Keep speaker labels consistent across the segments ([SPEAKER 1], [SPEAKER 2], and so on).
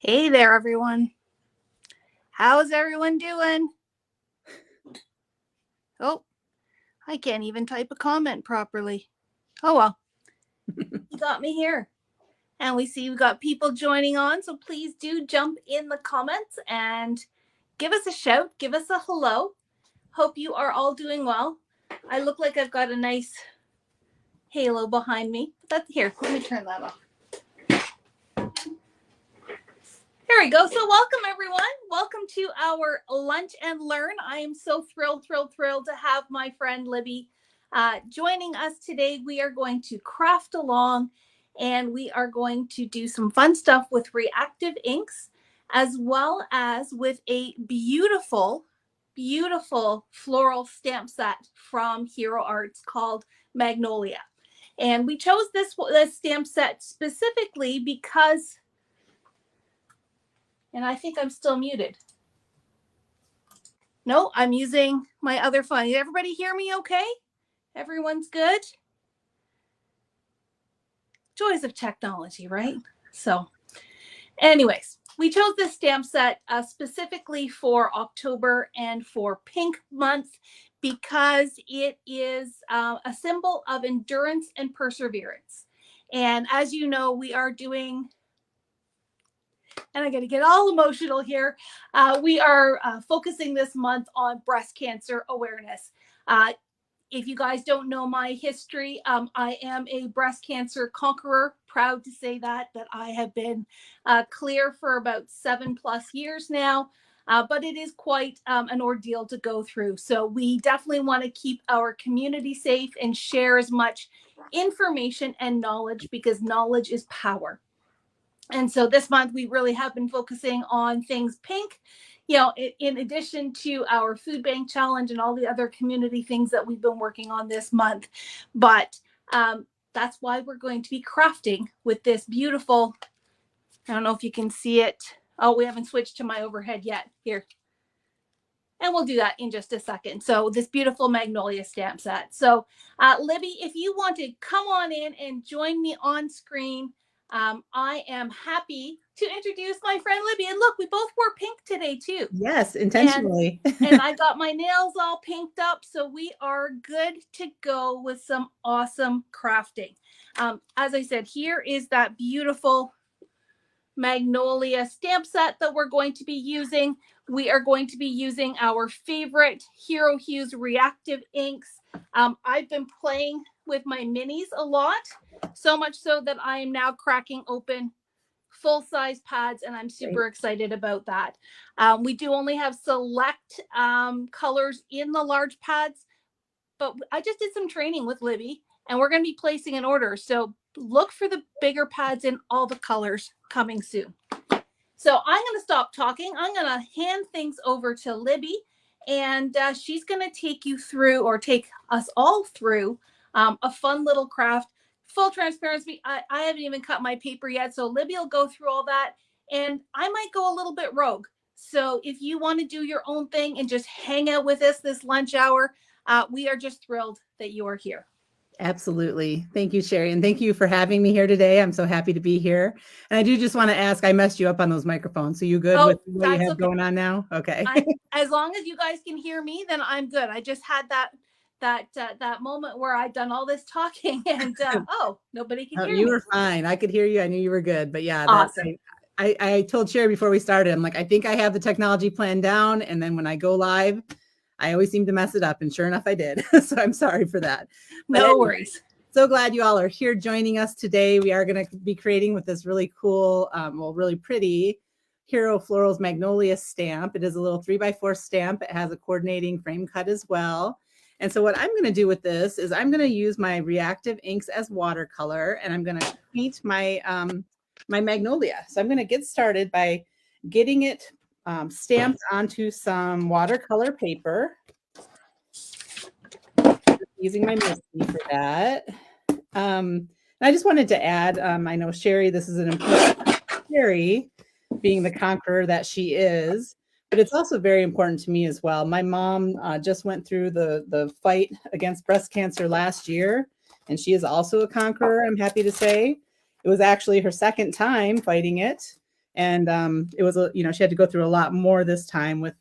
[SPEAKER 1] Hey there, everyone. How's everyone doing? Oh, I can't even type a comment properly. Oh, well, you got me here. And we see we've got people joining on, so please do jump in the comments and give us a shout, give us a hello. Hope you are all doing well. I look like I've got a nice halo behind me. That's here. Let me turn that off. There we go. So welcome, everyone. Welcome to our Lunch and Learn. I am so thrilled to have my friend Libby joining us today. We are going to craft along and we are going to do some fun stuff with reactive inks, as well as with a beautiful floral stamp set from Hero Arts called Magnolia. And we chose this stamp set specifically because, and I think I'm still muted. No, I'm using my other phone. Did everybody hear me okay? Everyone's good? Joys of technology, right? So anyways, we chose this stamp set specifically for October and for Pink Month because it is a symbol of endurance and perseverance. And as you know, we are doing, and I got to get all emotional here. We are focusing this month on breast cancer awareness. If you guys don't know my history, I am a breast cancer conqueror. Proud to say that I have been clear for about 7+ years now. But it is quite an ordeal to go through. So we definitely want to keep our community safe and share as much information and knowledge, because knowledge is power. And so this month we really have been focusing on things pink, you know, in addition to our food bank challenge and all the other community things that we've been working on this month. But that's why we're going to be crafting with this beautiful, I don't know if you can see it. Oh, we haven't switched to my overhead yet. Here. And we'll do that in just a second. So this beautiful Magnolia stamp set. So Libby, if you want to come on in and join me on screen, I am happy to introduce my friend Libby. And look, we both wore pink today too.
[SPEAKER 2] Yes, intentionally.
[SPEAKER 1] And I got my nails all pinked up. So we are good to go with some awesome crafting. As I said, here is that beautiful Magnolia stamp set that we're going to be using. We are going to be using our favorite Hero Hues Reactive Inks. I've been playing with my minis a lot, so much so that I am now cracking open full-size pads, and I'm super excited about that. We do only have select colors in the large pads, but I just did some training with Libby, and we're going to be placing an order. So look for the bigger pads in all the colors coming soon. So I'm going to stop talking. I'm going to hand things over to Libby, and she's going to take you through, or take us all through, a fun little craft. Full transparency, I haven't even cut my paper yet, so Libby will go through all that, and I might go a little bit rogue. So if you want to do your own thing and just hang out with us this lunch hour, we are just thrilled that you are here.
[SPEAKER 2] Absolutely. Thank you, Sheri. And thank you for having me here today. I'm so happy to be here. And I do just want to ask, I messed you up on those microphones. So you good with what you have going on now? Okay.
[SPEAKER 1] As long as you guys can hear me, then I'm good. I just had that moment where I'd done all this talking and oh, nobody can hear me.
[SPEAKER 2] You were fine. I could hear you. I knew you were good. But yeah,
[SPEAKER 1] awesome.
[SPEAKER 2] I told Sheri before we started, I'm like, I think I have the technology plan down. And then when I go live, I always seem to mess it up. And sure enough, I did. So I'm sorry for that.
[SPEAKER 1] No worries.
[SPEAKER 2] So glad you all are here joining us today. We are going to be creating with this really cool, really pretty Hero Florals Magnolia stamp. It is a little 3x4 stamp. It has a coordinating frame cut as well. And so what I'm going to do with this is I'm going to use my reactive inks as watercolor, and I'm going to paint my my Magnolia. So I'm going to get started by getting it stamped onto some watercolor paper. Using my Misty for that. I just wanted to add, I know Sheri, this is an important, Sheri being the conqueror that she is, but it's also very important to me as well. My mom just went through the fight against breast cancer last year, and she is also a conqueror, I'm happy to say. It was actually her second time fighting it. And it was, she had to go through a lot more this time with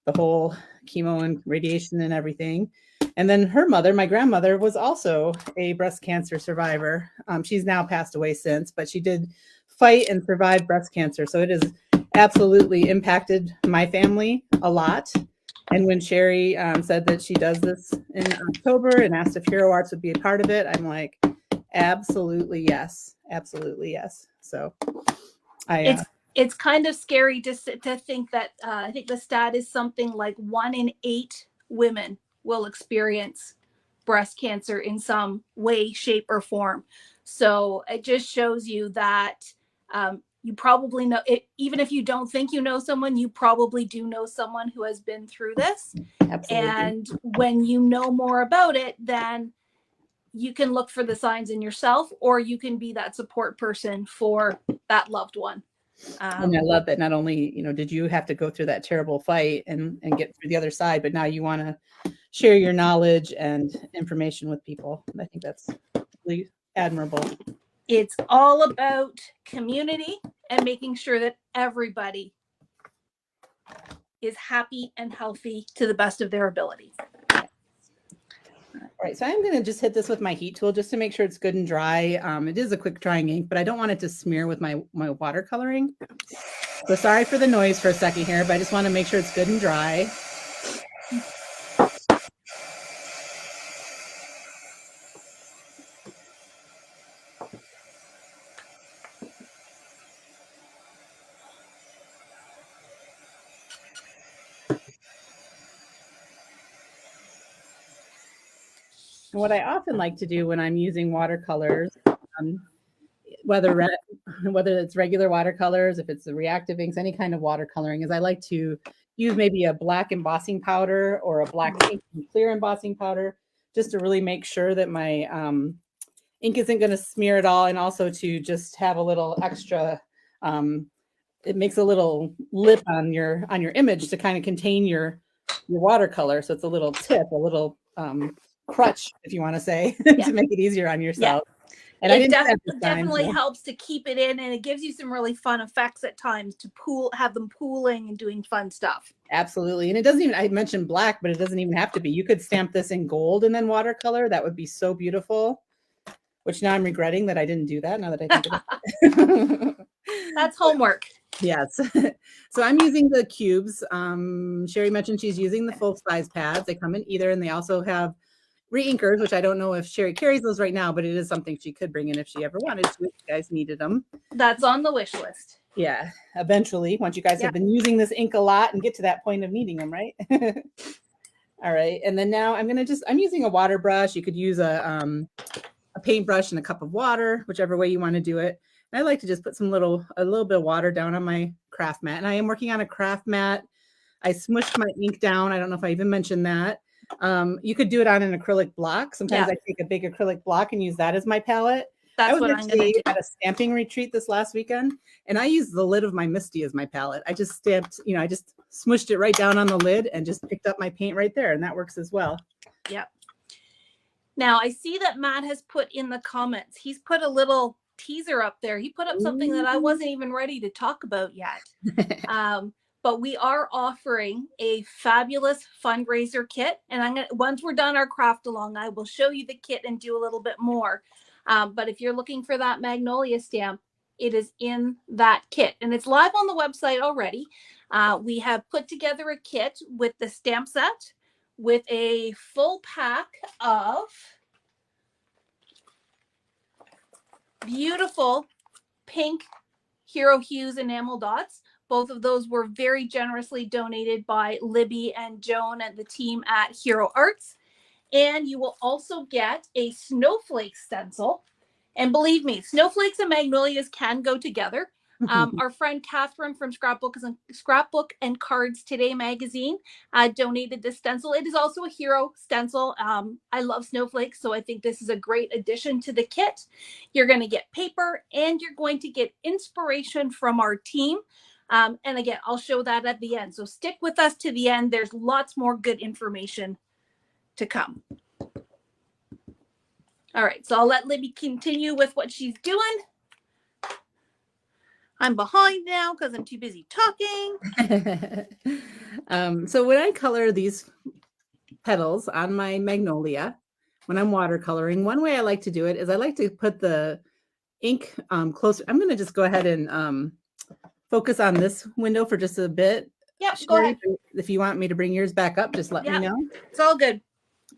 [SPEAKER 2] the whole chemo and radiation and everything. And then her mother, my grandmother, was also a breast cancer survivor. She's now passed away since, but she did fight and survive breast cancer. So it has absolutely impacted my family a lot. And when Sheri said that she does this in October and asked if Hero Arts would be a part of it, I'm like, absolutely yes. Absolutely yes. So
[SPEAKER 1] it's kind of scary to think that I think the stat is something like 1 in 8 women will experience breast cancer in some way, shape, or form. So it just shows you that you probably know it. Even if you don't think you know someone, you probably do know someone who has been through this.
[SPEAKER 2] Absolutely.
[SPEAKER 1] And when you know more about it, then you can look for the signs in yourself, or you can be that support person for that loved one.
[SPEAKER 2] And I love that not only, did you have to go through that terrible fight and get through the other side, but now you want to share your knowledge and information with people. I think that's really admirable.
[SPEAKER 1] It's all about community and making sure that everybody is happy and healthy to the best of their ability.
[SPEAKER 2] All right, so I'm going to just hit this with my heat tool just to make sure it's good and dry. It is a quick drying ink, but I don't want it to smear with my watercoloring. So sorry for the noise for a second here, but I just want to make sure it's good and dry. And what I often like to do when I'm using watercolors, whether it's regular watercolors, if it's the reactive inks, any kind of watercoloring, is I like to use maybe a black embossing powder or a black ink and clear embossing powder, just to really make sure that my ink isn't going to smear at all, and also to just have a little extra. It makes a little lip on your image to kind of contain your watercolor, so it's a little tip, a little crutch, if you want to say, to make it easier on yourself.
[SPEAKER 1] Yeah.
[SPEAKER 2] And
[SPEAKER 1] it definitely helps to keep it in, and it gives you some really fun effects at times to have them pooling and doing fun stuff.
[SPEAKER 2] Absolutely. And it doesn't even, I mentioned black, but it doesn't even have to be. You could stamp this in gold and then watercolor. That would be so beautiful, which now I'm regretting that I didn't do that now that I think of it.
[SPEAKER 1] That's homework.
[SPEAKER 2] Yes. So I'm using the cubes. Sheri mentioned she's using the full size pads. They come in either, and they also have re-inkers, which I don't know if Sheri carries those right now, but it is something she could bring in if she ever wanted to, if you guys needed them.
[SPEAKER 1] That's on the wish list.
[SPEAKER 2] Yeah, eventually, once you guys have been using this ink a lot and get to that point of needing them, right? All right, and then now I'm using a water brush. You could use a paintbrush and a cup of water, whichever way you want to do it. And I like to just put a little bit of water down on my craft mat. And I am working on a craft mat. I smushed my ink down. I don't know if I even mentioned that. You could do it on an acrylic block. Sometimes I take a big acrylic block and use that as my palette.
[SPEAKER 1] That's what I'm going to do.
[SPEAKER 2] At a stamping retreat this last weekend, and I used the lid of my Misty as my palette. I just stamped, I just smushed it right down on the lid and just picked up my paint right there, and that works as well.
[SPEAKER 1] Yep. Now I see that Matt has put in the comments, he's put a little teaser up there. He put up something that I wasn't even ready to talk about yet. But we are offering a fabulous fundraiser kit. And once we're done our craft along, I will show you the kit and do a little bit more. But if you're looking for that magnolia stamp, it is in that kit. And it's live on the website already. We have put together a kit with the stamp set, with a full pack of beautiful pink Hero Hues enamel dots. Both of those were very generously donated by Libby and Joan and the team at Hero Arts. And you will also get a snowflake stencil. And believe me, snowflakes and magnolias can go together. Our friend Catherine from Scrapbook and Cards Today magazine donated this stencil. It is also a Hero stencil. I love snowflakes, so I think this is a great addition to the kit. You're going to get paper, and you're going to get inspiration from our team. And again, I'll show that at the end. So stick with us to the end. There's lots more good information to come. All right, so I'll let Libby continue with what she's doing. I'm behind now because I'm too busy talking.
[SPEAKER 2] So when I color these petals on my magnolia, when I'm watercoloring, one way I like to do it is I like to put the ink closer. I'm going to just go ahead and focus on this window for just a bit.
[SPEAKER 1] Yep, go
[SPEAKER 2] Sheri,
[SPEAKER 1] ahead.
[SPEAKER 2] if you want me to bring yours back up, just let me know.
[SPEAKER 1] It's all good.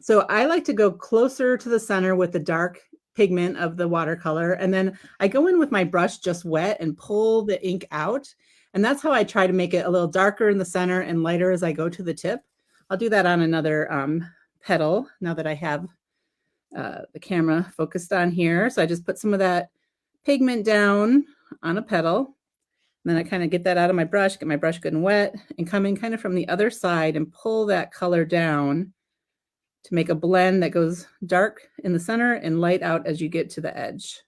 [SPEAKER 2] So I like to go closer to the center with the dark pigment of the watercolor. And then I go in with my brush just wet and pull the ink out. And that's how I try to make it a little darker in the center and lighter as I go to the tip. I'll do that on another petal now that I have the camera focused on here. So I just put some of that pigment down on a petal. And then I kind of get that out of my brush, get my brush good and wet, and come in kind of from the other side and pull that color down to make a blend that goes dark in the center and light out as you get to the edge.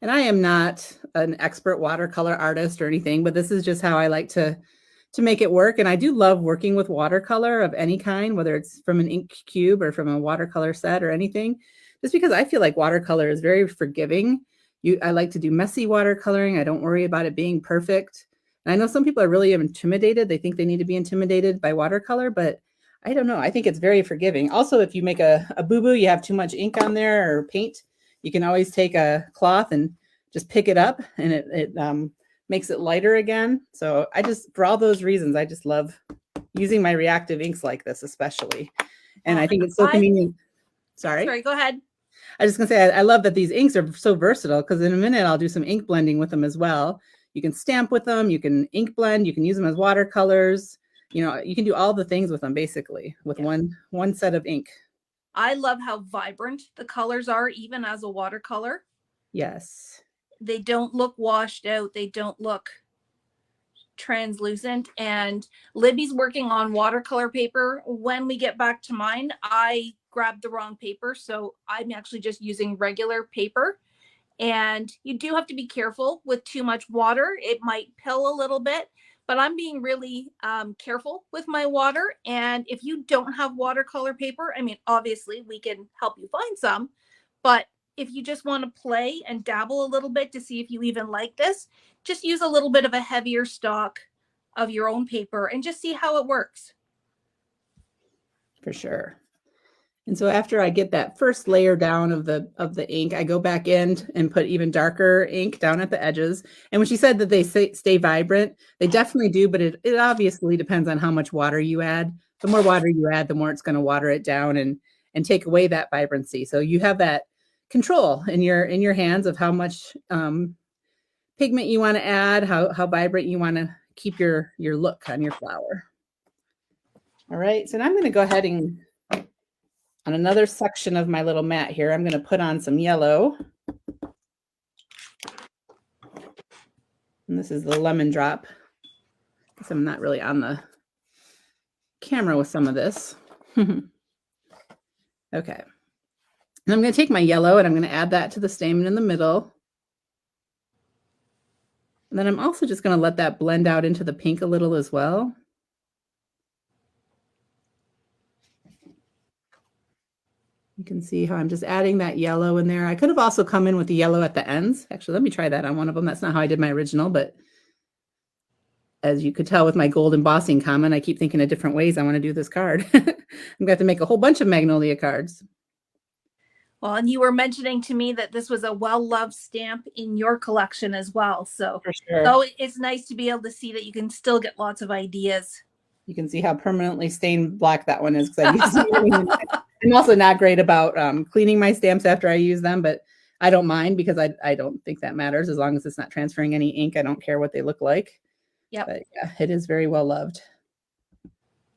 [SPEAKER 2] And I am not an expert watercolor artist or anything, but this is just how I like to make it work. And I do love working with watercolor of any kind, whether it's from an ink cube or from a watercolor set or anything, just because I feel like watercolor is very forgiving. I like to do messy watercoloring. I don't worry about it being perfect. And I know some people are really intimidated. They think they need to be intimidated by watercolor, but I don't know. I think it's very forgiving. Also, if you make a boo-boo, you have too much ink on there or paint, you can always take a cloth and just pick it up, and it makes it lighter again. So for all those reasons, I just love using my reactive inks like this, especially. And I think it's so convenient. Sorry,
[SPEAKER 1] go ahead.
[SPEAKER 2] I was just gonna say, I love that these inks are so versatile, because in a minute I'll do some ink blending with them as well. You can stamp with them, you can ink blend, you can use them as watercolors. You know, you can do all the things with them basically with one set of ink.
[SPEAKER 1] I love how vibrant the colors are, even as a watercolor.
[SPEAKER 2] Yes.
[SPEAKER 1] They don't look washed out. They don't look translucent. And Libby's working on watercolor paper. When we get back to mine, I grabbed the wrong paper. So I'm actually just using regular paper. And you do have to be careful with too much water. It might pill a little bit, but I'm being really careful with my water. And if you don't have watercolor paper, I mean, obviously we can help you find some, but if you just want to play and dabble a little bit to see if you even like this, just use a little bit of a heavier stock of your own paper and just see how it works.
[SPEAKER 2] For sure. And so after I get that first layer down of the ink, I go back in and put even darker ink down at the edges. And when she said that they stay vibrant, they definitely do, but it obviously depends on how much water you add. The more water you add, the more it's going to water it down and take away that vibrancy. So you have that control in your hands of how much pigment you want to add, how vibrant you want to keep your look on your flower. All right, so now I'm going to go ahead and on another section of my little mat here, I'm going to put on some yellow. And this is the lemon drop. So I'm not really on the camera with some of this. Okay. And I'm going to take my yellow and I'm going to add that to the stamen in the middle. And then I'm also just going to let that blend out into the pink a little as well. You can see how I'm just adding that yellow in there. I could have also come in with the yellow at the ends. Actually, let me try that on one of them. That's not how I did my original, but as you could tell with my gold embossing comment, I keep thinking of different ways I want to do this card. I'm going to have to make a whole bunch of magnolia cards.
[SPEAKER 1] Well, and you were mentioning to me that this was a well-loved stamp in your collection as well. So,
[SPEAKER 2] for sure.
[SPEAKER 1] So it's nice to be able to see that you can still get lots of ideas.
[SPEAKER 2] You can see how permanently stained black that one is. I'm also not great about cleaning my stamps after I use them, but I don't mind because I don't think that matters as long as it's not transferring any ink. I don't care what they look like.
[SPEAKER 1] Yeah.
[SPEAKER 2] But yeah, it is very well loved.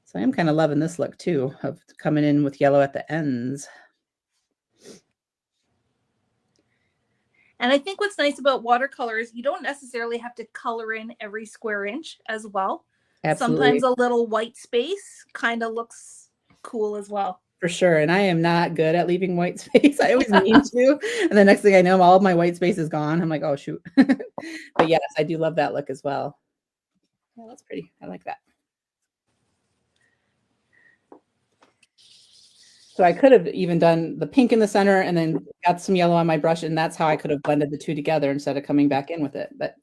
[SPEAKER 2] So I am kind of loving this look too, of coming in with yellow at the ends.
[SPEAKER 1] And I think what's nice about watercolor is you don't necessarily have to color in every square inch as well.
[SPEAKER 2] Absolutely.
[SPEAKER 1] Sometimes a little white space kind of looks cool as well.
[SPEAKER 2] For sure. And I am not good at leaving white space. I always mean to. And the next thing I know, all of my white space is gone. I'm like, oh, shoot. But yes, I do love that look as well. Yeah, that's pretty. I like that. So I could have even done the pink in the center and then got some yellow on my brush. And that's how I could have blended the two together instead of coming back in with it. But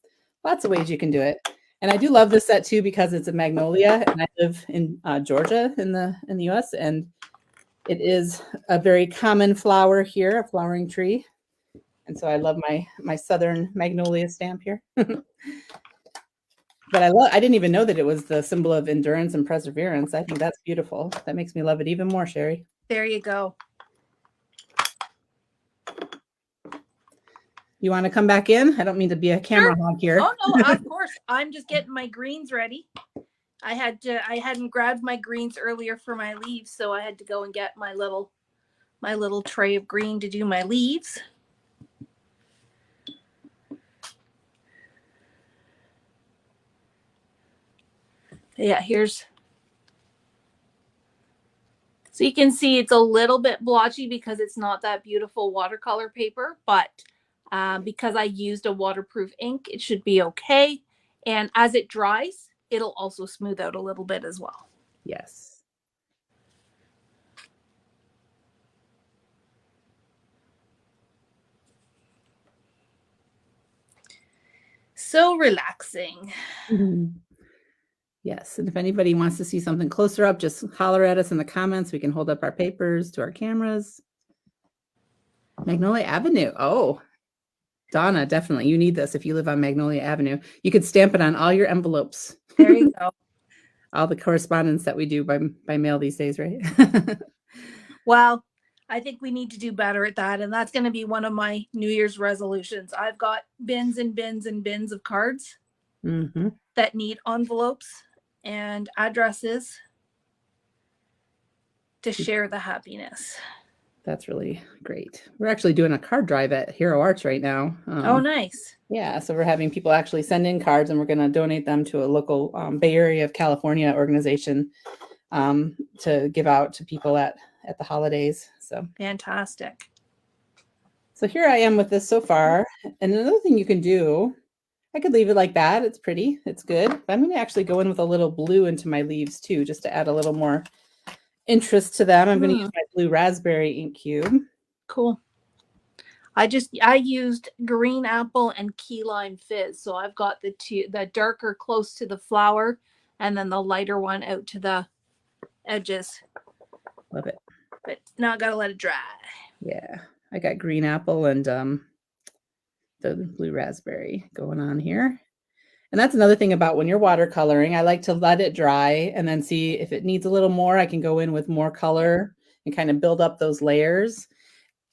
[SPEAKER 2] lots of ways you can do it. And I do love this set too because it's a magnolia, and I live in Georgia in the U.S. and it is a very common flower here, a flowering tree. And so I love my southern magnolia stamp here. But I didn't even know that it was the symbol of endurance and perseverance. I think that's beautiful. That makes me love it even more, Sheri.
[SPEAKER 1] There you go.
[SPEAKER 2] You want to come back in? I don't mean to be a camera hog here.
[SPEAKER 1] Oh no, of course. I'm just getting my greens ready. I hadn't grabbed my greens earlier for my leaves, so I had to go and get my little tray of green to do my leaves. Yeah, so you can see it's a little bit blotchy because it's not that beautiful watercolor paper, but because I used a waterproof ink, it should be okay. And as it dries, it'll also smooth out a little bit as well.
[SPEAKER 2] Yes.
[SPEAKER 1] So relaxing.
[SPEAKER 2] Mm-hmm. Yes, and if anybody wants to see something closer up, just holler at us in the comments. We can hold up our papers to our cameras. Magnolia Avenue. Oh, Donna, definitely. You need this if you live on Magnolia Avenue. You could stamp it on all your envelopes.
[SPEAKER 1] There you go.
[SPEAKER 2] All the correspondence that we do by mail these days, right?
[SPEAKER 1] Well, I think we need to do better at that. And that's going to be one of my New Year's resolutions. I've got bins and bins and bins of cards that need envelopes and addresses to share the happiness.
[SPEAKER 2] That's really great. We're actually doing a card drive at Hero Arts right now.
[SPEAKER 1] Oh, nice.
[SPEAKER 2] Yeah, so we're having people actually send in cards, and we're going to donate them to a local Bay Area of California organization to give out to people at the holidays. So
[SPEAKER 1] fantastic.
[SPEAKER 2] So here I am with this so far. And another thing you can do, I could leave it like that. It's pretty. It's good. But I'm going to actually go in with a little blue into my leaves too, just to add a little more interest to them. I'm going to use my blue raspberry ink cube.
[SPEAKER 1] Cool. I used green apple and key lime fizz. So I've got the darker close to the flower and then the lighter one out to the edges.
[SPEAKER 2] Love it.
[SPEAKER 1] But now I got to let it dry.
[SPEAKER 2] Yeah. I got green apple and the blue raspberry going on here. And that's another thing about when you're watercoloring, I like to let it dry and then see if it needs a little more. I can go in with more color and kind of build up those layers.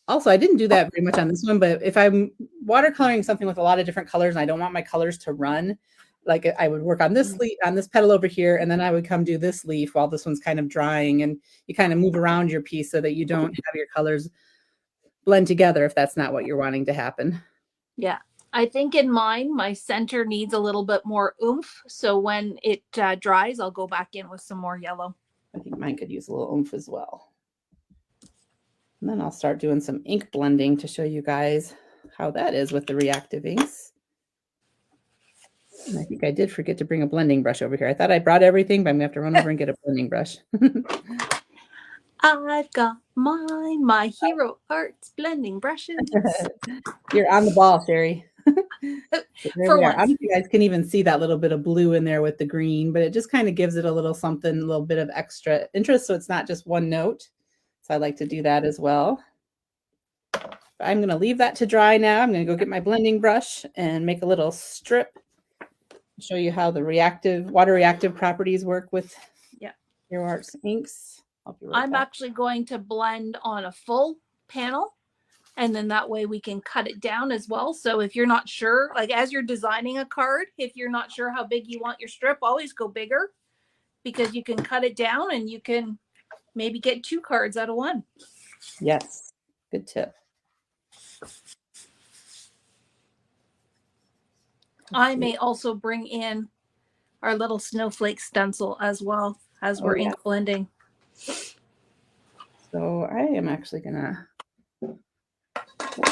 [SPEAKER 2] Also, I didn't do that very much on this one, but if I'm watercoloring something with a lot of different colors and I don't want my colors to run, like I would work on this leaf, on this petal over here, and then I would come do this leaf while this one's kind of drying, and you kind of move around your piece so that you don't have your colors blend together if that's not what you're wanting to happen.
[SPEAKER 1] Yeah. I think in mine, my center needs a little bit more oomph. So when it dries, I'll go back in with some more yellow.
[SPEAKER 2] I think mine could use a little oomph as well. And then I'll start doing some ink blending to show you guys how that is with the reactive inks. And I think I did forget to bring a blending brush over here. I thought I brought everything, but I'm going to have to run over and get a blending brush.
[SPEAKER 1] I've got my Hero Arts blending brushes.
[SPEAKER 2] You're on the ball, Sheri. So
[SPEAKER 1] For once.
[SPEAKER 2] I don't know if you guys can even see that little bit of blue in there with the green, but it just kind of gives it a little something, a little bit of extra interest, so it's not just one note. So I like to do that as well. But I'm going to leave that to dry now. I'm going to go get my blending brush and make a little strip. Show you how the water reactive properties work with Hero Arts inks.
[SPEAKER 1] I'm actually going to blend on a full panel, and then that way we can cut it down as well. So if you're not sure, like as you're designing a card, if you're not sure how big you want your strip, always go bigger, because you can cut it down and you can maybe get 2 cards out of one.
[SPEAKER 2] Yes, good tip.
[SPEAKER 1] I may also bring in our little snowflake stencil as well as we're ink blending.
[SPEAKER 2] So I am actually gonna put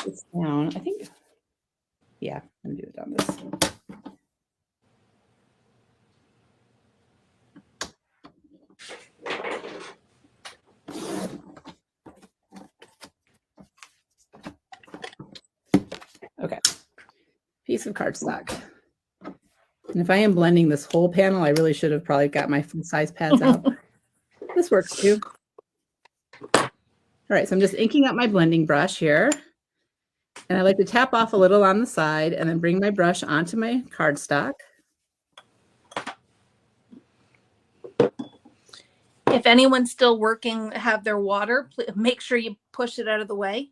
[SPEAKER 2] this down. I think, yeah, I'm gonna do it on this. Okay, piece of cardstock. And if I am blending this whole panel, I really should have probably got my full size pads out. This works too. All right, so I'm just inking up my blending brush here. And I like to tap off a little on the side and then bring my brush onto my cardstock.
[SPEAKER 1] If anyone's still working, have their water, make sure you push it out of the way.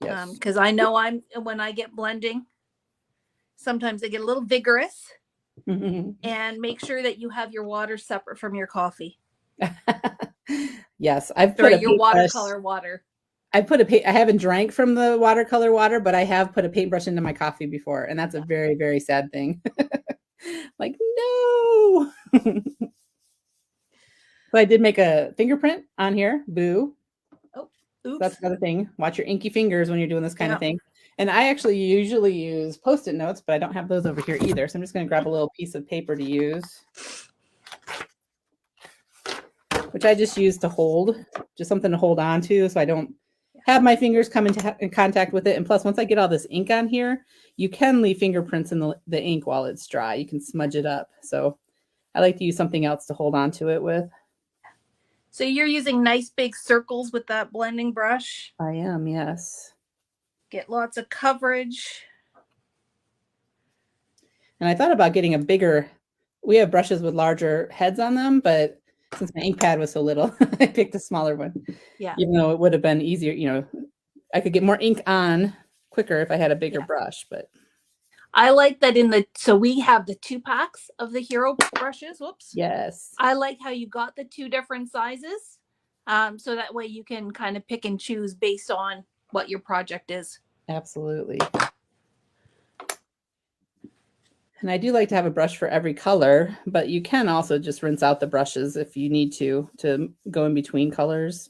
[SPEAKER 2] Yes.
[SPEAKER 1] Because I know when I get blending, sometimes they get a little vigorous. And make sure that you have your water separate from your coffee.
[SPEAKER 2] Yes, I've put
[SPEAKER 1] your watercolor water.
[SPEAKER 2] I haven't drank from the watercolor water, but I have put a paintbrush into my coffee before, and that's a very, very sad thing. Like, no. So I did make a fingerprint on here. Boo.
[SPEAKER 1] Oh, oops.
[SPEAKER 2] So that's another thing. Watch your inky fingers when you're doing this kind of thing. And I actually usually use Post-it notes, but I don't have those over here either. So I'm just going to grab a little piece of paper to use, which I just use to hold, just something to hold on to so I don't have my fingers come in contact with it. And plus, once I get all this ink on here, you can leave fingerprints in the ink while it's dry. You can smudge it up. So I like to use something else to hold on to it with.
[SPEAKER 1] So you're using nice big circles with that blending brush?
[SPEAKER 2] I am, yes.
[SPEAKER 1] Get lots of coverage.
[SPEAKER 2] And I thought about getting a bigger, we have brushes with larger heads on them, but since my ink pad was so little, I picked a smaller one.
[SPEAKER 1] Yeah.
[SPEAKER 2] Even though it would have been easier, I could get more ink on quicker if I had a bigger brush, but.
[SPEAKER 1] I like that so we have the 2 packs of the Hero brushes. Whoops.
[SPEAKER 2] Yes.
[SPEAKER 1] I like how you got the 2 different sizes. So that way you can kind of pick and choose based on what your project is.
[SPEAKER 2] Absolutely. And I do like to have a brush for every color, but you can also just rinse out the brushes if you need to go in between colors.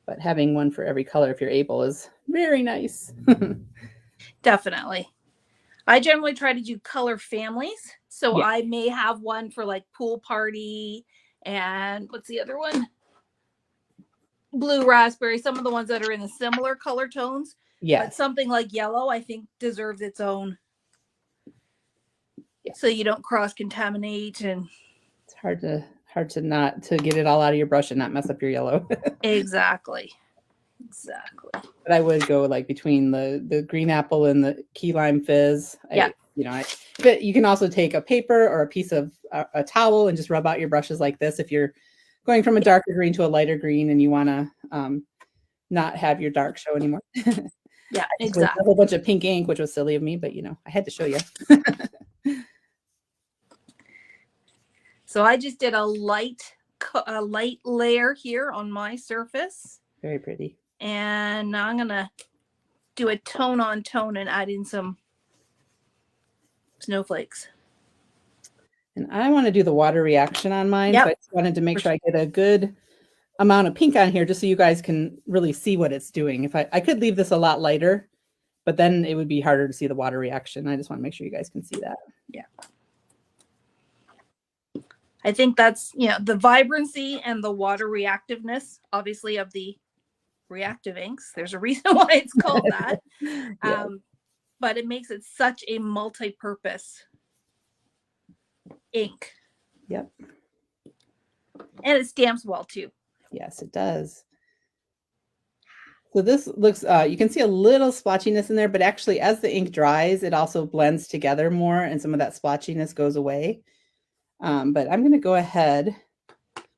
[SPEAKER 2] But having one for every color, if you're able, is very nice.
[SPEAKER 1] Definitely. I generally try to do color families. So
[SPEAKER 2] Yeah.
[SPEAKER 1] I may have one for like pool party and what's the other one? Blue raspberry, some of the ones that are in the similar color tones.
[SPEAKER 2] Yes.
[SPEAKER 1] But something like yellow, I think, deserves its own. Yeah. So you don't cross-contaminate. And
[SPEAKER 2] it's hard to not to get it all out of your brush and not mess up your yellow.
[SPEAKER 1] Exactly.
[SPEAKER 2] But I would go like between the green apple and the key lime fizz.
[SPEAKER 1] Yeah.
[SPEAKER 2] But you can also take a paper or a piece of a towel and just rub out your brushes like this if you're going from a darker green to a lighter green and you want to not have your dark show anymore.
[SPEAKER 1] Yeah, exactly.
[SPEAKER 2] A whole bunch of pink ink, which was silly of me, but I had to show you.
[SPEAKER 1] So I just did a light layer here on my surface.
[SPEAKER 2] Very pretty.
[SPEAKER 1] And now I'm going to do a tone on tone and add in some snowflakes.
[SPEAKER 2] And I want to do the water reaction on mine. Yep. So I just wanted to make sure I get a good amount of pink on here just so you guys can really see what it's doing. If I could leave this a lot lighter, but then it would be harder to see the water reaction. I just want to make sure you guys can see that.
[SPEAKER 1] Yeah. I think that's, the vibrancy and the water reactiveness, obviously, of the reactive inks. There's a reason why it's called that. Yeah. But it makes it such a multi-purpose ink.
[SPEAKER 2] Yep.
[SPEAKER 1] And it stamps well too.
[SPEAKER 2] Yes, it does. So this looks, you can see a little splotchiness in there, but actually as the ink dries, it also blends together more and some of that splotchiness goes away. But I'm going to go ahead.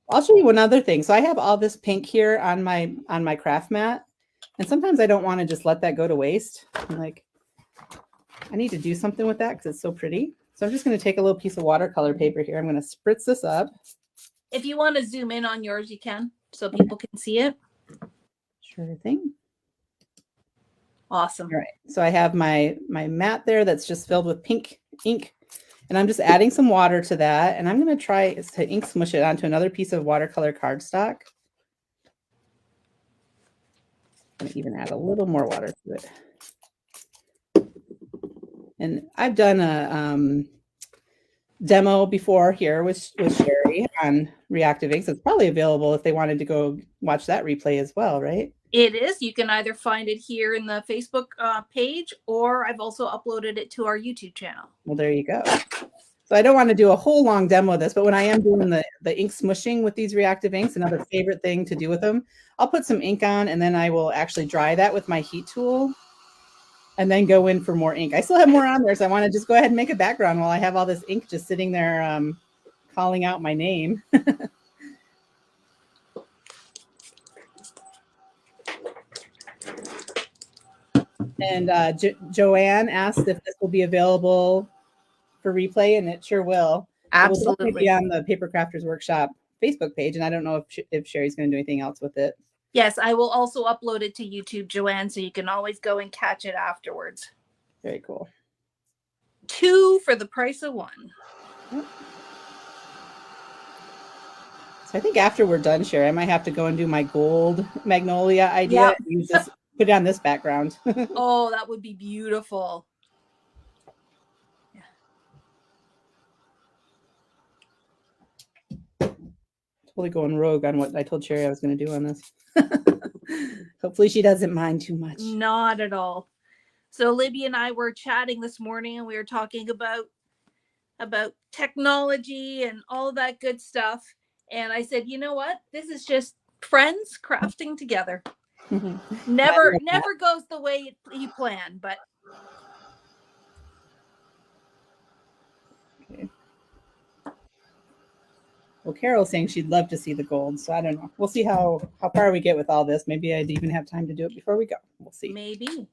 [SPEAKER 2] I'll show you one other thing. So I have all this pink here on my craft mat. And sometimes I don't want to just let that go to waste. I'm like, I need to do something with that because it's so pretty. So I'm just going to take a little piece of watercolor paper here. I'm going to spritz this up.
[SPEAKER 1] If you want to zoom in on yours, you can, so people can see it.
[SPEAKER 2] Sure thing.
[SPEAKER 1] Awesome.
[SPEAKER 2] All right. So I have my mat there that's just filled with pink ink. And I'm just adding some water to that. And I'm going to try to ink smush it onto another piece of watercolor cardstock. I'm going to even add a little more water to it. And I've done a demo before here with Sheri on Reactive Inks. It's probably available if they wanted to go watch that replay as well, right?
[SPEAKER 1] It is. You can either find it here in the Facebook page, or I've also uploaded it to our YouTube channel.
[SPEAKER 2] Well, there you go. So I don't want to do a whole long demo of this, but when I am doing the ink smushing with these reactive inks, another favorite thing to do with them, I'll put some ink on and then I will actually dry that with my heat tool and then go in for more ink. I still have more on there, so I want to just go ahead and make a background while I have all this ink just sitting there calling out my name. And Joanne asked if this will be available for replay, and it sure will.
[SPEAKER 1] Absolutely.
[SPEAKER 2] It will be on the Papercrafters Workshop Facebook page, and I don't know if Sheri's going to do anything else with it.
[SPEAKER 1] Yes, I will also upload it to YouTube, Joanne, so you can always go and catch it afterwards.
[SPEAKER 2] Very cool.
[SPEAKER 1] 2 for the price of 1.
[SPEAKER 2] Yep. So I think after we're done, Sheri, I might have to go and do my gold magnolia idea.
[SPEAKER 1] Yep.
[SPEAKER 2] And use this, put it on this background.
[SPEAKER 1] Oh, that would be beautiful.
[SPEAKER 2] Totally going rogue on what I told Sheri I was going to do on this. Hopefully she doesn't mind too much.
[SPEAKER 1] Not at all. So Libby and I were chatting this morning, and we were talking about technology and all that good stuff. And I said, you know what? This is just friends crafting together. Never goes the way you plan, but.
[SPEAKER 2] Okay. Well, Carol's saying she'd love to see the gold, so I don't know. We'll see how far we get with all this. Maybe I'd even have time to do it before we go. We'll see.
[SPEAKER 1] Maybe.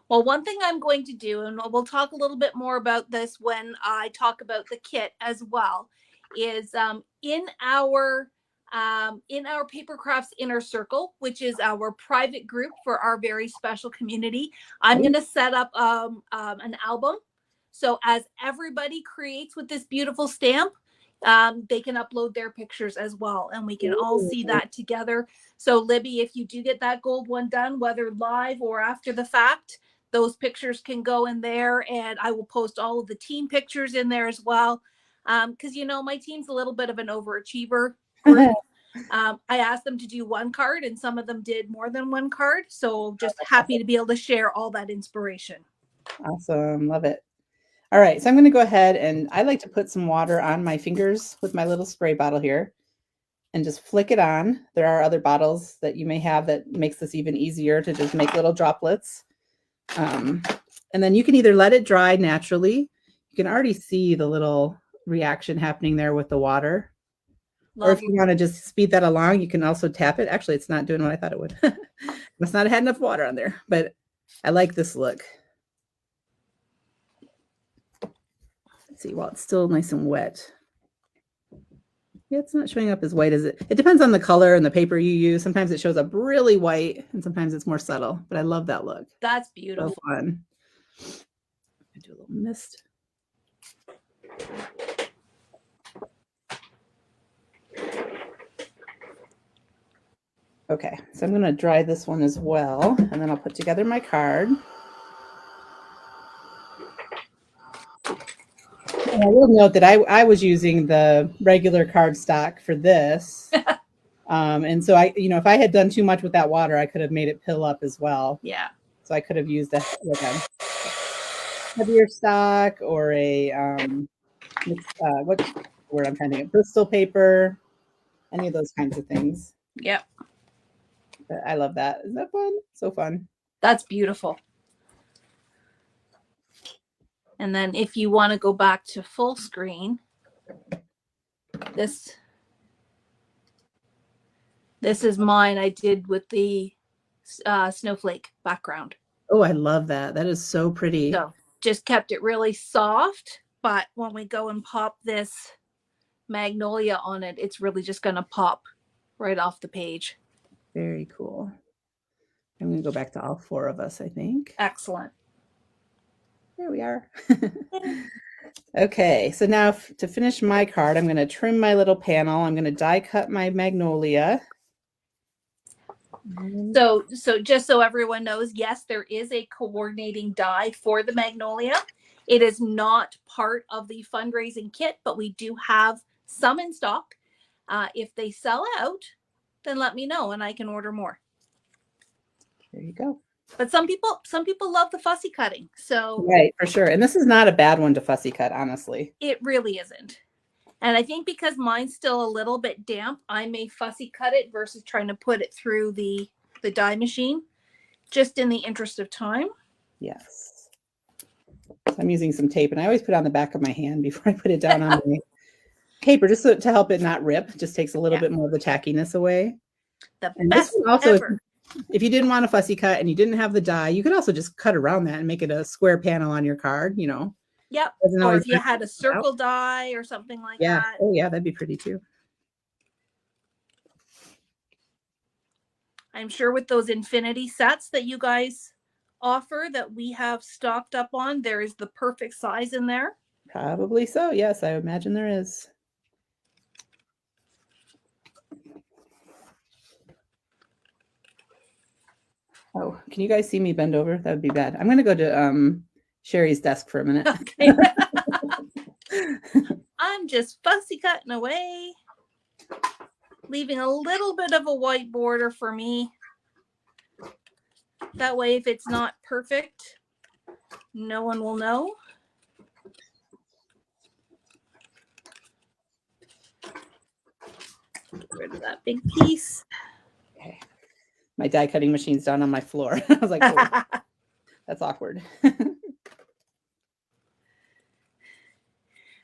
[SPEAKER 1] Well, one thing I'm going to do, and we'll talk a little bit more about this when I talk about the kit as well, is in our Papercrafts Inner Circle, which is our private group for our very special community, I'm going to set up an album. So as everybody creates with this beautiful stamp, they can upload their pictures as well, and we can all see that together. So Libby, if you do get that gold one done, whether live or after the fact, those pictures can go in there, and I will post all of the team pictures in there as well. Because, you know, my team's a little bit of an overachiever group. I asked them to do one card, and some of them did more than one card. So just happy to be able to share all that inspiration.
[SPEAKER 2] Awesome. Love it. All right. So I'm going to go ahead, and I like to put some water on my fingers with my little spray bottle here and just flick it on. There are other bottles that you may have that makes this even easier to just make little droplets. And then you can either let it dry naturally. You can already see the little reaction happening there with the water. Or if you want to just speed that along, you can also tap it. Actually, it's not doing what I thought it would. Must not have had enough water on there, but I like this look. Let's see, while it's still nice and wet. Yeah, it's not showing up as white as it. It depends on the color and the paper you use. Sometimes it shows up really white and sometimes it's more subtle, but I love that look.
[SPEAKER 1] That's beautiful.
[SPEAKER 2] So fun. I do a little mist. Okay, so I'm going to dry this one as well, and then I'll put together my card. And I will note that I was using the regular cardstock for this. And so if I had done too much with that water, I could have made it pill up as well.
[SPEAKER 1] Yeah.
[SPEAKER 2] So I could have used a heavier stock or a, what word I'm trying to get, Bristol paper, any of those kinds of things.
[SPEAKER 1] Yep.
[SPEAKER 2] But I love that. Isn't that fun? So fun.
[SPEAKER 1] That's beautiful. And then if you want to go back to full screen, this is mine. I did with the snowflake background.
[SPEAKER 2] Oh, I love that. That is so pretty.
[SPEAKER 1] So just kept it really soft, but when we go and pop this magnolia on it, it's really just going to pop right off the page.
[SPEAKER 2] Very cool. I'm going to go back to all 4 of us, I think.
[SPEAKER 1] Excellent.
[SPEAKER 2] There we are. Okay, so now to finish my card, I'm going to trim my little panel. I'm going to die cut my magnolia.
[SPEAKER 1] So just so everyone knows, yes, there is a coordinating die for the magnolia. It is not part of the fundraising kit, but we do have some in stock. If they sell out, then let me know and I can order more.
[SPEAKER 2] There you go.
[SPEAKER 1] But some people love the fussy cutting. So
[SPEAKER 2] right, for sure. And this is not a bad one to fussy cut, honestly.
[SPEAKER 1] it really isn't. And I think because mine's still a little bit damp, I may fussy cut it versus trying to put it through the dye machine, just in the interest of time.
[SPEAKER 2] Yes. So I'm using some tape, and I always put it on the back of my hand before I put it down on my paper, just so, to help it not rip. Just takes a little bit more of the tackiness away.
[SPEAKER 1] And best
[SPEAKER 2] this one also,
[SPEAKER 1] ever.
[SPEAKER 2] if you didn't want a fussy cut and you didn't have the die, you could also just cut around that and make it a square panel on your card, you know.
[SPEAKER 1] Yep. Or if you had a circle die or something like that.
[SPEAKER 2] Oh yeah, that'd be pretty too.
[SPEAKER 1] I'm sure with those infinity sets that you guys offer that we have stocked up on, there is the perfect size in there.
[SPEAKER 2] Probably so. Yes, I imagine there is. Oh, can you guys see me bend over? That would be bad. I'm going to go to Sheri's desk for a minute.
[SPEAKER 1] Okay. I'm just fussy cutting away, leaving a little bit of a white border for me. That way, if it's not perfect, no one will know. Get rid of that big piece.
[SPEAKER 2] Okay. My die cutting machine's down on my floor. I was like, oh, that's awkward.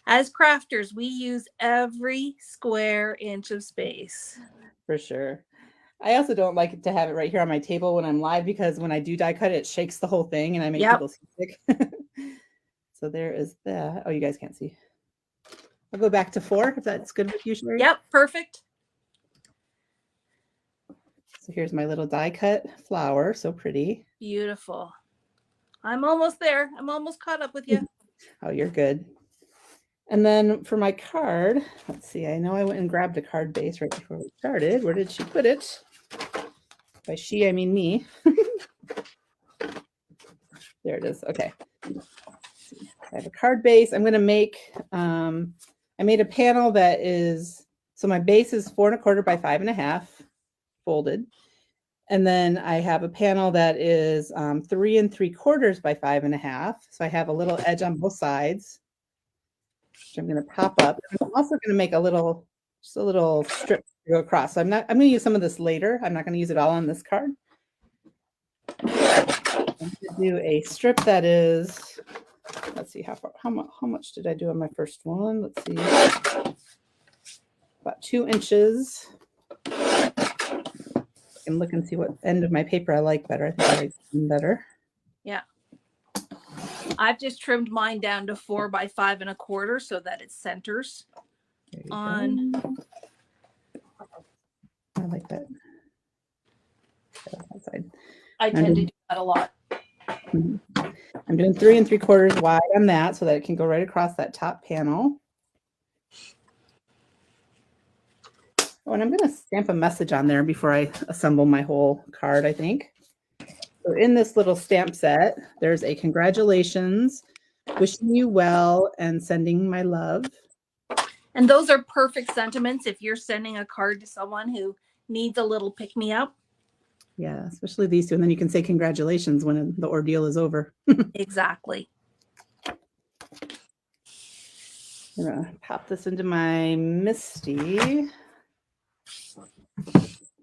[SPEAKER 1] As crafters, we use every square inch of space.
[SPEAKER 2] For sure. I also don't like to have it right here on my table when I'm live, because when I do die cut it shakes the whole thing and I make people sick. So there is that. Oh, you guys can't see. I'll go back to 4 if that's good with you, Sheri.
[SPEAKER 1] Yep, perfect.
[SPEAKER 2] So here's my little die cut flower. So pretty.
[SPEAKER 1] Beautiful. I'm almost there. I'm almost caught up with you.
[SPEAKER 2] Oh, you're good. And then for my card, let's see. I know I went and grabbed a card base right before we started. Where did she put it? By she, I mean me. There it is. Okay. I have a card base. I'm going to make, I made a panel that is, so my base is 4 1/4 by 5 1/2 folded. And then I have a panel that is 3 3/4 by 5 1/2. So I have a little edge on both sides, which I'm going to pop up. And I'm also going to make a little, just a little strip to go across. So I'm going to use some of this later. I'm not going to use it all on this card. I'm going to do a strip that is, let's see, how much did I do on my first one? Let's see, about 2 inches. I can look and see what end of my paper I like better. I think I like this better.
[SPEAKER 1] Yeah. I've just trimmed mine down to 4 by 5 1/4 so that it centers on.
[SPEAKER 2] I like that. Side.
[SPEAKER 1] I tend to do that a lot.
[SPEAKER 2] I'm doing 3 3/4 wide on that so that it can go right across that top panel. Oh, and I'm going to stamp a message on there before I assemble my whole card, I think. So in this little stamp set, there's a congratulations, wishing you well, and sending my love.
[SPEAKER 1] And those are perfect sentiments if you're sending a card to someone who needs a little pick-me-up.
[SPEAKER 2] Yeah, especially these two. And then you can say congratulations when the ordeal is over.
[SPEAKER 1] Exactly.
[SPEAKER 2] I'm going to pop this into my Misty.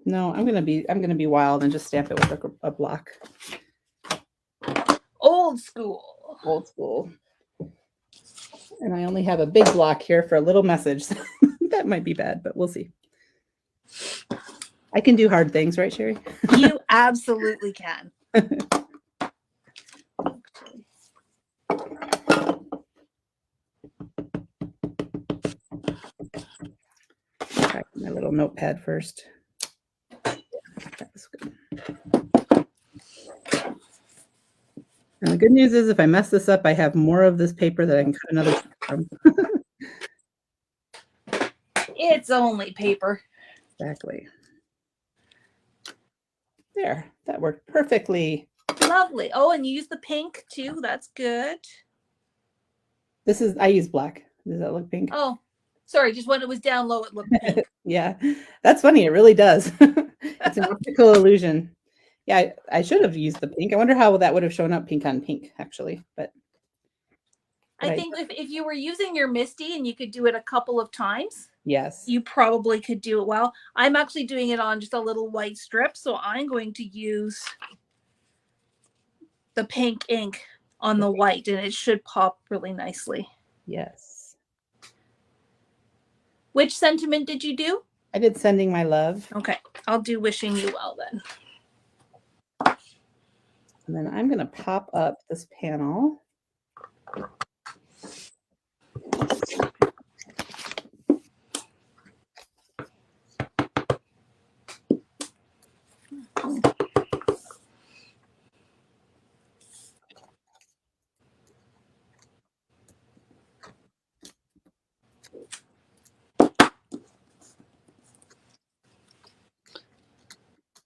[SPEAKER 2] No, I'm gonna be wild and just stamp it with a block.
[SPEAKER 1] Old school.
[SPEAKER 2] Old school. And I only have a big block here for a little message. That might be bad, but we'll see. I can do hard things, right, Sheri?
[SPEAKER 1] You absolutely can.
[SPEAKER 2] Try my little notepad first. That was good. And the good news is if I mess this up, I have more of this paper that I can cut another from.
[SPEAKER 1] It's only paper.
[SPEAKER 2] Exactly. There, that worked perfectly.
[SPEAKER 1] Lovely. Oh, and you use the pink too. That's good.
[SPEAKER 2] This is, I use black. Does that look pink?
[SPEAKER 1] Oh, Sorry, just when it was down low, it looked pink.
[SPEAKER 2] Yeah, that's funny. It really does. It's an optical illusion. Yeah, I should have used the pink. I wonder how that would have shown up pink on pink, actually. But
[SPEAKER 1] I think if you were using your Misty and you could do it a couple of times,
[SPEAKER 2] yes,
[SPEAKER 1] you probably could do it well. I'm actually doing it on just a little white strip, so I'm going to use the pink ink on the white, and it should pop really nicely.
[SPEAKER 2] yes.
[SPEAKER 1] Which sentiment did you do?
[SPEAKER 2] I did Sending My Love.
[SPEAKER 1] Okay, I'll do Wishing You Well then.
[SPEAKER 2] And then I'm going to pop up this panel.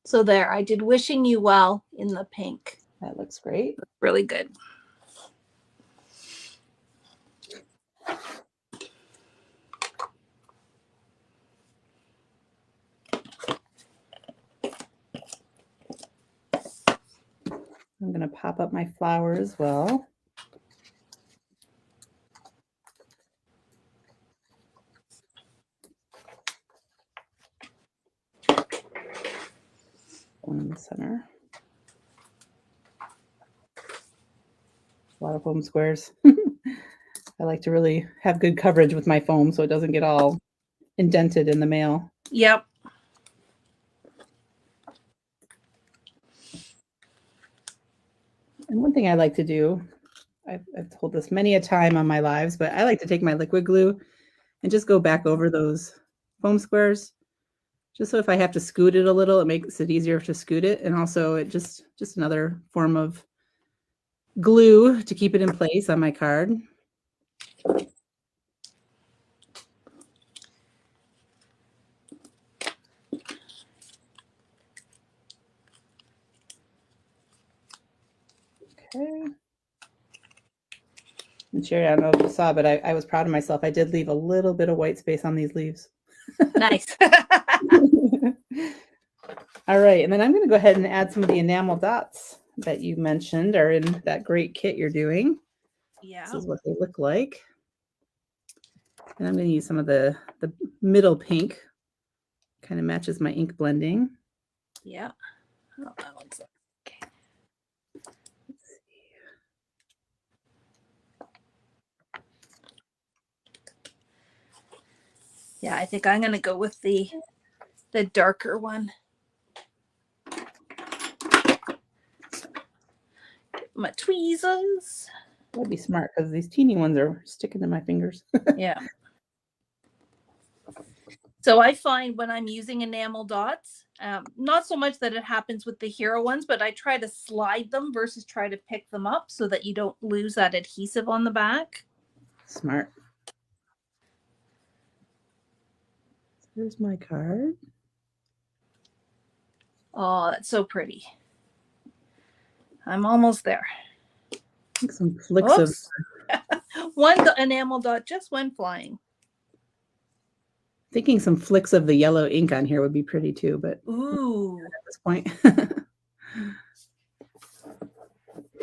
[SPEAKER 1] So there, I did Wishing You Well in the pink.
[SPEAKER 2] That looks great.
[SPEAKER 1] Really good.
[SPEAKER 2] I'm going to pop up my flower as well. One in the center. A lot of foam squares. I like to really have good coverage with my foam so it doesn't get all indented in the mail.
[SPEAKER 1] Yep.
[SPEAKER 2] And one thing I like to do, I've told this many a time on my lives, but I like to take my liquid glue and just go back over those foam squares. Just so if I have to scoot it a little, it makes it easier to scoot it. And also it just another form of glue to keep it in place on my card. Okay. And Sheri, I don't know if you saw, but I was proud of myself. I did leave a little bit of white space on these leaves.
[SPEAKER 1] Nice.
[SPEAKER 2] All right, and then I'm going to go ahead and add some of the enamel dots that you mentioned are in that great kit you're doing.
[SPEAKER 1] Yeah.
[SPEAKER 2] This is what they look like. And I'm going to use some of the middle pink. Kind of matches my ink blending.
[SPEAKER 1] Yeah. Oh, that one's okay.
[SPEAKER 2] Let's see.
[SPEAKER 1] Yeah, I think I'm going to go with the darker one. My tweezers.
[SPEAKER 2] That'd be smart because these teeny ones are sticking to my fingers.
[SPEAKER 1] Yeah. So I find when I'm using enamel dots, not so much that it happens with the Hero ones, but I try to slide them versus try to pick them up so that you don't lose that adhesive on the back.
[SPEAKER 2] Smart. Here's my card.
[SPEAKER 1] Oh, that's so pretty. I'm almost there.
[SPEAKER 2] Some flicks of
[SPEAKER 1] one enamel dot just went flying.
[SPEAKER 2] Thinking some flicks of the yellow ink on here would be pretty too, but
[SPEAKER 1] ooh,
[SPEAKER 2] at this point.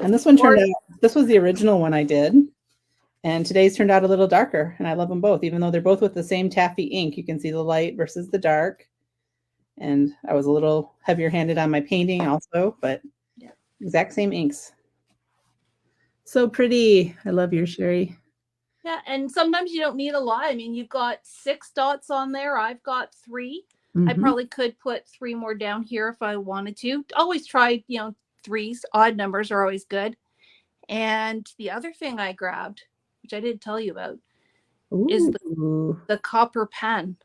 [SPEAKER 2] And this one turned out, this was the original one I did. And today's turned out a little darker, and I love them both, even though they're both with the same taffy ink. You can see the light versus the dark. And I was a little heavier handed on my painting also, but yeah, exact same inks. So pretty. I love your Sheri.
[SPEAKER 1] Yeah, and sometimes you don't need a lot. I mean, you've got 6 dots on there. I've got 3. I probably could put 3 more down here if I wanted to. Always try, 3s. Odd numbers are always good. And the other thing I grabbed, which I didn't tell you about, is the copper pen.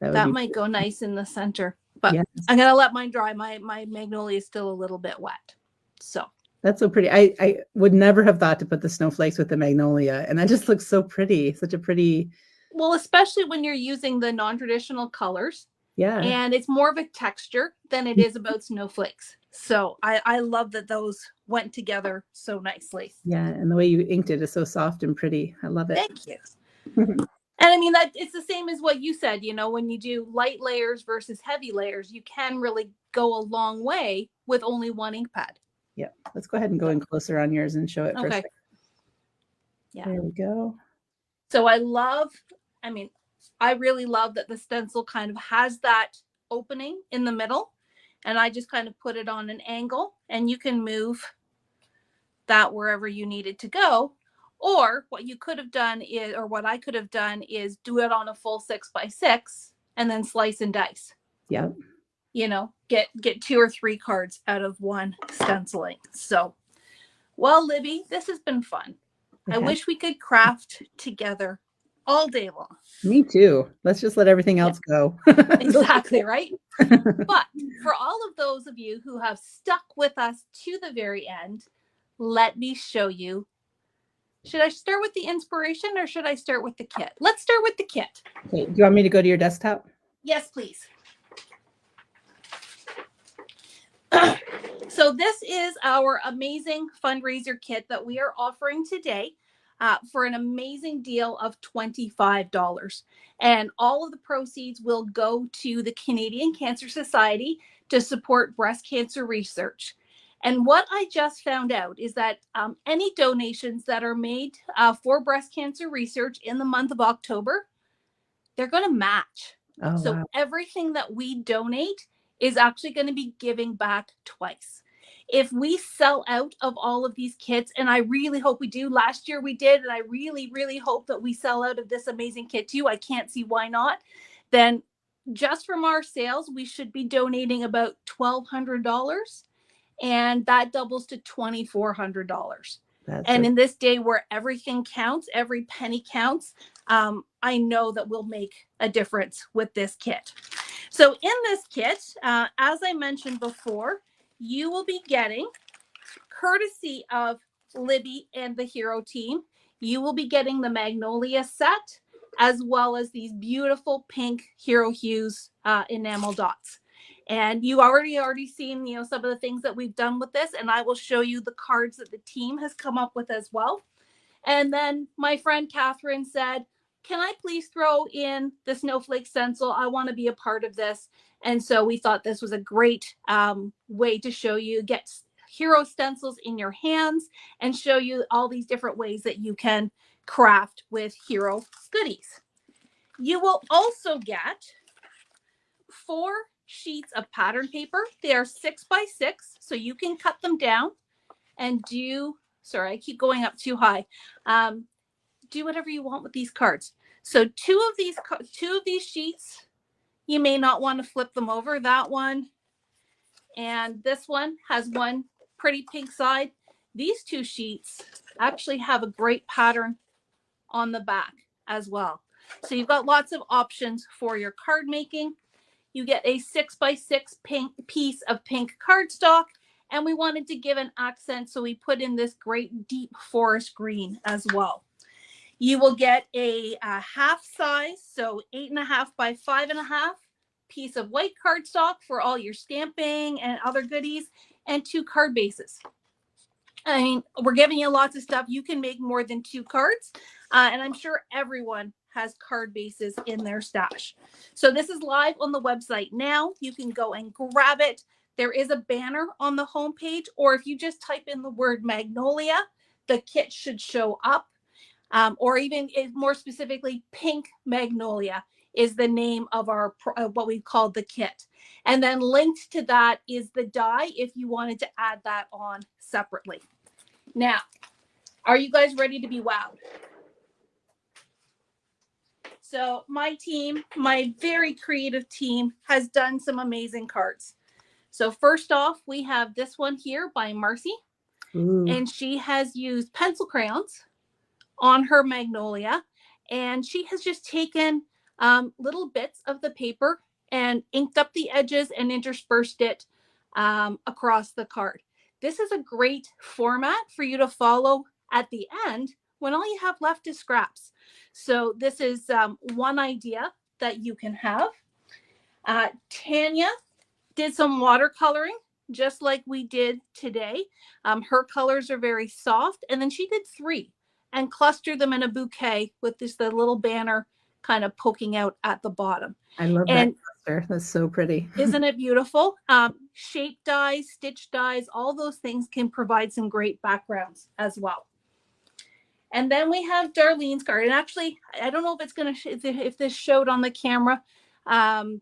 [SPEAKER 1] That might go nice in the center. But yes. I'm going to let mine dry. My magnolia is still a little bit wet. So.
[SPEAKER 2] That's so pretty. I would never have thought to put the snowflakes with the magnolia. And that just looks so pretty. Such a pretty.
[SPEAKER 1] Well, especially when you're using the non-traditional colors.
[SPEAKER 2] Yeah.
[SPEAKER 1] And it's more of a texture than it is about snowflakes. So I love that those went together so nicely.
[SPEAKER 2] Yeah. And the way you inked it is so soft and pretty. I love it.
[SPEAKER 1] Thank you. And I mean, that it's the same as what you said, you know, when you do light layers versus heavy layers, you can really go a long way with only one ink pad.
[SPEAKER 2] Yeah. Let's go ahead and go in closer on yours and show it for a
[SPEAKER 1] Okay.
[SPEAKER 2] second.
[SPEAKER 1] Yeah.
[SPEAKER 2] There we go.
[SPEAKER 1] So I mean, I really love that the stencil kind of has that opening in the middle. And I just kind of put it on an angle, and you can move that wherever you need it to go. Or what you could have done is, or what I could have done is do it on a full 6x6 and then slice and dice.
[SPEAKER 2] Yep.
[SPEAKER 1] You know, get 2 or 3 cards out of one stenciling. So, well, Libby, this has been fun. I wish we could craft together all day long.
[SPEAKER 2] Me too. Let's just let everything else go.
[SPEAKER 1] Exactly, right? But for all of those of you who have stuck with us to the very end, let me show you. Should I start with the inspiration or should I start with the kit? Let's start with the kit.
[SPEAKER 2] Okay. Do you want me to go to your desktop?
[SPEAKER 1] Yes, please. So this is our amazing fundraiser kit that we are offering today for an amazing deal of $25. And all of the proceeds will go to the Canadian Cancer Society to support breast cancer research. And what I just found out is that any donations that are made for breast cancer research in the month of October, they're going to match.
[SPEAKER 2] Oh,
[SPEAKER 1] So
[SPEAKER 2] wow.
[SPEAKER 1] everything that we donate is actually going to be giving back twice. If we sell out of all of these kits, and I really hope we do, last year we did, and I really, really hope that we sell out of this amazing kit too. I can't see why not. Then just from our sales, we should be donating about $1,200, and that doubles to $2,400. And in this day where everything counts, every penny counts, I know that we'll make a difference with this kit. So in this kit, as I mentioned before, you will be getting, courtesy of Libby and the Hero team, you will be getting the Magnolia set, as well as these beautiful pink Hero Hues enamel dots. And you already seen, you know, some of the things that we've done with this, and I will show you the cards that the team has come up with as well. And then my friend Catherine said, can I please throw in the snowflake stencil? I want to be a part of this. And so we thought this was a great way to show you, get Hero stencils in your hands and show you all these different ways that you can craft with Hero goodies. You will also get 4 sheets of pattern paper. They are 6x6, so you can cut them down and do, sorry, I keep going up too high. Do whatever you want with these cards. So two of these sheets, you may not want to flip them over. That one and this one has one pretty pink side. These 2 sheets actually have a great pattern on the back as well. So you've got lots of options for your card making. You get a 6x6 pink piece of pink cardstock, and we wanted to give an accent, so we put in this great deep forest green as well. You will get a half size, so 8.5 by 5.5 piece of white cardstock for all your stamping and other goodies, and 2 card bases. I mean, we're giving you lots of stuff. You can make more than 2 cards, and I'm sure everyone has card bases in their stash. So this is live on the website now. You can go and grab it. There is a banner on the homepage, or if you just type in the word Magnolia, the kit should show up. Or even more specifically, Pink Magnolia is the name of our what we call the kit. And then linked to that is the die if you wanted to add that on separately. Now, are you guys ready to be wowed? So my team, my very creative team, has done some amazing cards. So first off, we have this one here by Marcy. Ooh. And she has used pencil crayons on her Magnolia, and she has just taken little bits of the paper and inked up the edges and interspersed it across the card. This is a great format for you to follow at the end when all you have left is scraps. So this is one idea that you can have. Tanya did some watercoloring just like we did today. Her colors are very soft, and then she did 3 and clustered them in a bouquet with this the little banner kind of poking out at the bottom.
[SPEAKER 2] I love that
[SPEAKER 1] And
[SPEAKER 2] cluster. That's so pretty.
[SPEAKER 1] isn't it beautiful? Shape dies, stitch dies, all those things can provide some great backgrounds as well. And then we have Darlene's card. And actually, I don't know if it's going to, if this showed on the camera. Tanya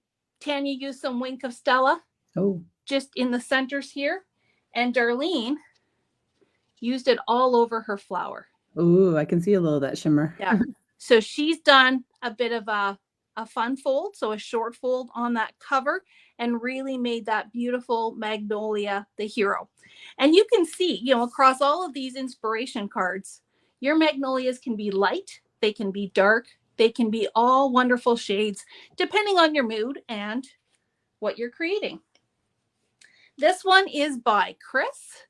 [SPEAKER 1] used some Wink of Stella just in the centers here. And Darlene used it all over her flower.
[SPEAKER 2] Ooh, I can see a little of that shimmer.
[SPEAKER 1] Yeah. So she's done a bit of a fun fold, so a short fold on that cover, and really made that beautiful magnolia the hero. And you can see, you know, across all of these inspiration cards, your magnolias can be light, they can be dark, they can be all wonderful shades, depending on your mood and what you're creating. This one is by Chris.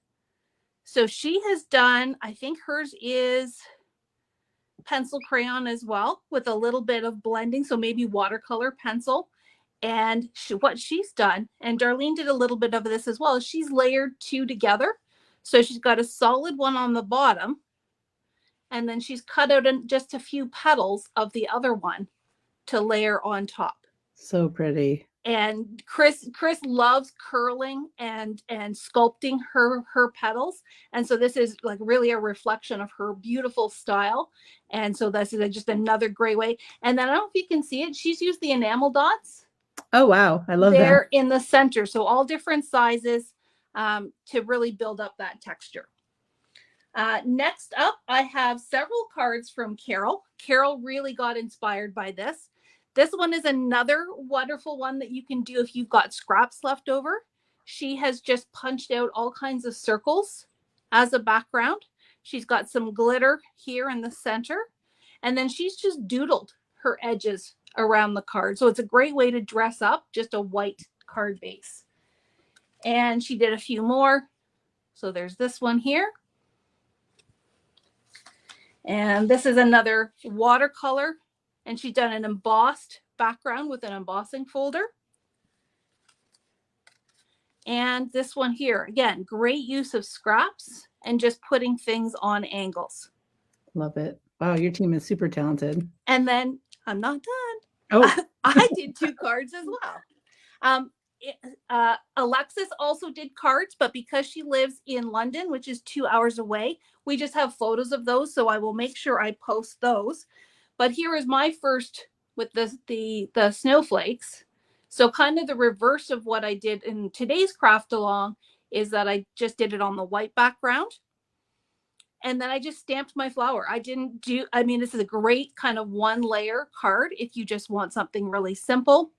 [SPEAKER 1] So she has done, I think hers is pencil crayon as well, with a little bit of blending, so maybe watercolor pencil. And what she's done, and Darlene did a little bit of this as well, is she's layered two together. So she's got a solid one on the bottom, and then she's cut out just a few petals of the other one to layer on top.
[SPEAKER 2] So pretty.
[SPEAKER 1] And Chris loves curling and sculpting her petals, and so this is like really a reflection of her beautiful style. And so this is just another great way. And then I don't know if you can see it, she's used the enamel dots.
[SPEAKER 2] Oh wow, I love that.
[SPEAKER 1] They're in the center, so all different sizes to really build up that texture. Next up, I have several cards from Carol. Carol really got inspired by this. This one is another wonderful one that you can do if you've got scraps left over. She has just punched out all kinds of circles as a background. She's got some glitter here in the center, and then she's just doodled her edges around the card. So it's a great way to dress up just a white card base. And she did a few more. So there's this one here. And this is another watercolor, and she's done an embossed background with an embossing folder. And this one here, again, great use of scraps and just putting things on angles.
[SPEAKER 2] Love it. Wow, your team is super talented.
[SPEAKER 1] And then I'm not done.
[SPEAKER 2] Oh,
[SPEAKER 1] I did two cards as well. Alexis also did cards, but because she lives in London, which is 2 hours away, we just have photos of those. So I will make sure I post those. But here is my first with the snowflakes. So kind of the reverse of what I did in today's craft along is that I just did it on the white background. And then I just stamped my flower. I mean, this is a great kind of one layer card if you just want something really simple.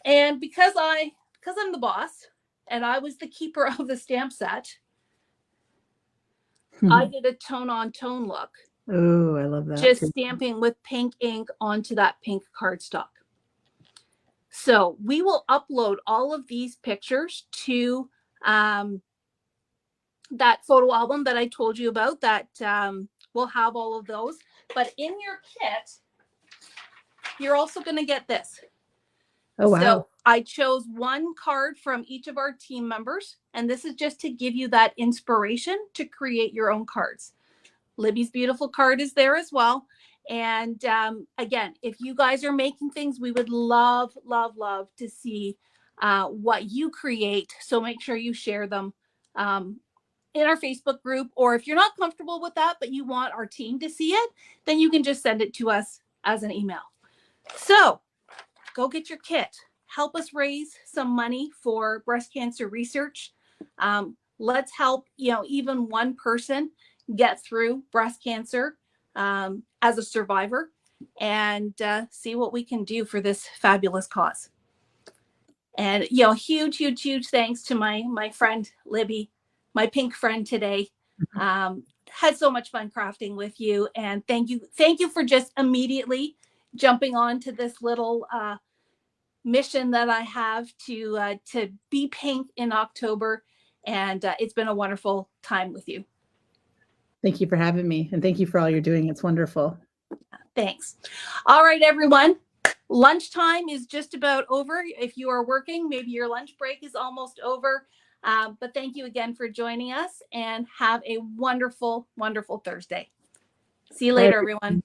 [SPEAKER 1] And because I'm the boss and I was the keeper of the stamp set, I did a tone on tone look.
[SPEAKER 2] Oh, I love that.
[SPEAKER 1] Just stamping with pink ink onto that pink cardstock. So we will upload all of these pictures to that photo album that I told you about, that we'll have all of those. But in your kit, you're also going to get this.
[SPEAKER 2] Oh, wow.
[SPEAKER 1] So I chose one card from each of our team members, and this is just to give you that inspiration to create your own cards. Libby's beautiful card is there as well. And again, if you guys are making things, we would love, love, love to see what you create. So make sure you share them in our Facebook group, or if you're not comfortable with that, but you want our team to see it, then you can just send it to us as an email. So go get your kit. Help us raise some money for breast cancer research. Let's help, even one person get through breast cancer as a survivor, and see what we can do for this fabulous cause. And huge, huge, huge thanks to my friend Libby, my pink friend today. Had so much fun crafting with you, and thank you for just immediately jumping on to this little mission that I have to be pink in October. And it's been a wonderful time with you.
[SPEAKER 2] Thank you for having me, and thank you for all you're doing. It's wonderful.
[SPEAKER 1] Thanks. All right, everyone. Lunchtime is just about over. If you are working, maybe your lunch break is almost over. But thank you again for joining us, and have a wonderful, wonderful Thursday. See you later, everyone.